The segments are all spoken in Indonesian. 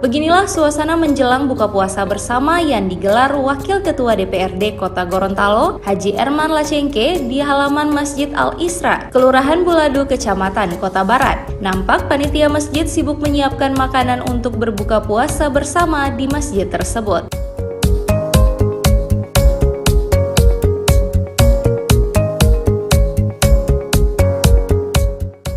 Beginilah suasana menjelang buka puasa bersama yang digelar Wakil Ketua DPRD Kota Gorontalo, Haji Erman Lacengke di halaman Masjid Al-Isra, Kelurahan Buladu, Kecamatan Kota Barat. Nampak panitia masjid sibuk menyiapkan makanan untuk berbuka puasa bersama di masjid tersebut.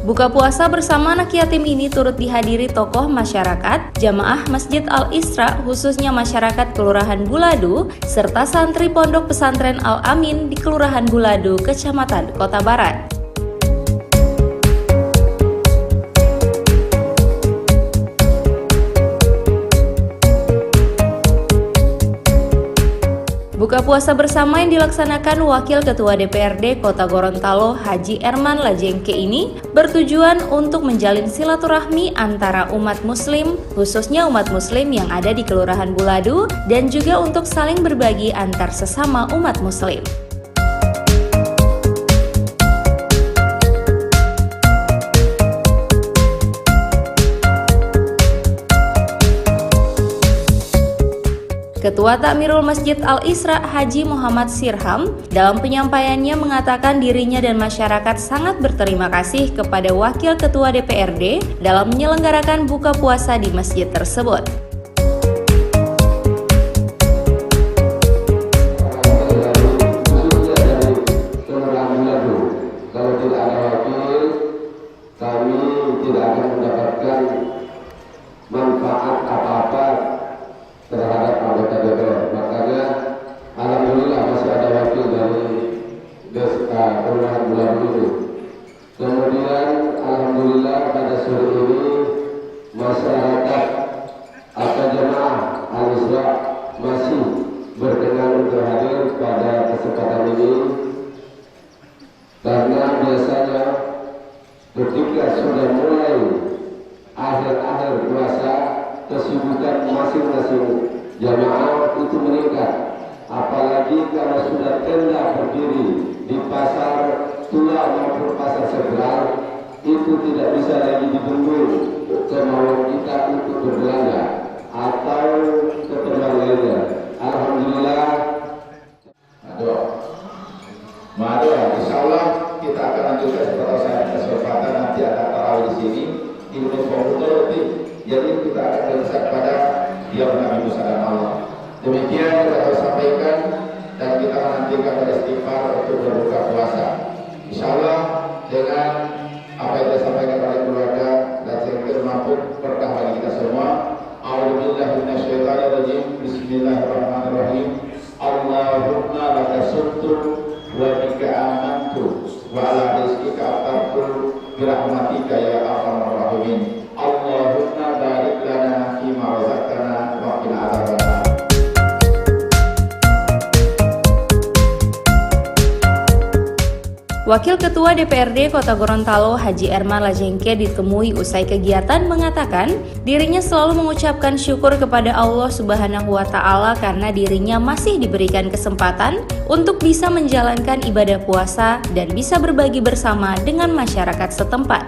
Buka puasa bersama anak yatim ini turut dihadiri tokoh masyarakat, jamaah Masjid Al-Isra khususnya masyarakat Kelurahan Buladu, serta santri Pondok Pesantren Al-Amin di Kelurahan Buladu, Kecamatan Kota Barat. Buka puasa bersama yang dilaksanakan Wakil Ketua DPRD Kota Gorontalo Haji Erman Lacengke ini bertujuan untuk menjalin silaturahmi antara umat muslim, khususnya umat muslim yang ada di Kelurahan Buladu, dan juga untuk saling berbagi antar sesama umat muslim. Ketua Takmirul Masjid Al-Isra Haji Muhammad Sirham dalam penyampaiannya mengatakan dirinya dan masyarakat sangat berterima kasih kepada Wakil Ketua DPRD dalam menyelenggarakan buka puasa di masjid tersebut. Kalau tidak ada wakil, kami tidak akan mendapatkan manfaat apa-apa terhadap anggota DPR. Makanya alhamdulillah masih ada wakil dari Kelurahan Buladu itu. Kemudian alhamdulillah pada sore ini masyarakat atau jemaah Al-Isra masih berkenan untuk hadir pada kesempatan ini, karena biasanya ketika sudah mulai akhir-akhir puasa kesibukan masing-masing jamaah itu meningkat, apalagi kalau sudah tenda berdiri di pasar tua maupun pasar seberang, itu tidak bisa lagi dibendung kemauan kita untuk berbelanja atau keperluan lainnya. Alhamdulillah, mari insya Allah kita akan lanjutkan setelah saya kesempatan nanti ada tarawih di sini di Universitas. Jadi kita akan berusaha pada diam Nabi Musa dan Allah. Demikian kita akan sampaikan dan kita menantikan pada istighfar untuk berbuka puasa. Insya Allah dengan apa yang disampaikan oleh keluarga dan sekaligus mampu berkah bagi kita semua. A'udzubillahi minasyaitonirrajim. Bismillahirrahmanirrahim. Allahumma laka sumtu wa bika amantu wa ala rizqika aftartu bi rahmatika ya arhamar rahimin. Allahumma barik lana fima razaqtana wa qina adzabannar. Wakil Ketua DPRD Kota Gorontalo Haji Erman Lacengke ditemui usai kegiatan mengatakan dirinya selalu mengucapkan syukur kepada Allah Subhanahu wa Ta'ala karena dirinya masih diberikan kesempatan untuk bisa menjalankan ibadah puasa dan bisa berbagi bersama dengan masyarakat setempat.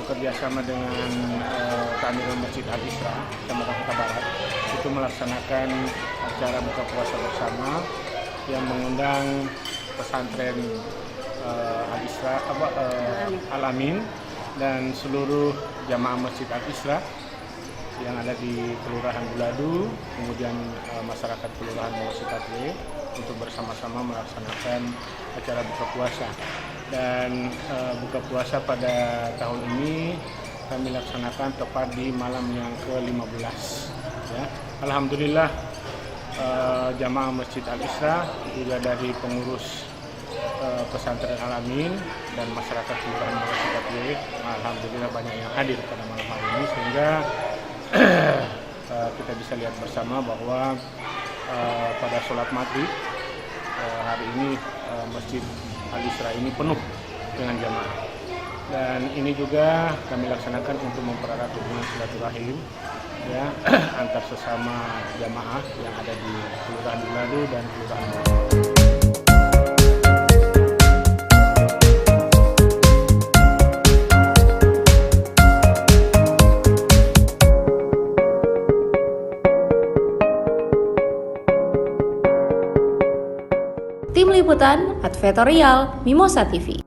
Bekerjasama dengan Takmirul Masjid Al-Isra, Kecamatan Kota Barat, itu melaksanakan acara buka puasa bersama yang mengundang pesantren Al-Isra, Al-Amin dan seluruh jamaah Masjid Al-Isra yang ada di Kelurahan Buladu, kemudian masyarakat Kelurahan Masjid untuk bersama-sama melaksanakan acara buka puasa. Dan buka puasa pada tahun ini kami laksanakan tepat di malam yang ke-15 ya. Alhamdulillah jamaah Masjid Al-Isra juga dari pengurus pesantren Al-Amin dan masyarakat Kelurahan Masjid alhamdulillah banyak yang hadir pada malam hari ini, sehingga kita bisa lihat bersama bahwa pada sholat maghrib hari ini Masjid Al-Isra ini penuh dengan jamaah. Dan ini juga kami laksanakan untuk mempererat hubungan silaturahim ya antar sesama jamaah yang ada di Kelurahan Buladu dan Kelurahan Buladu. Tim Liputan, Advertorial, Mimosa TV.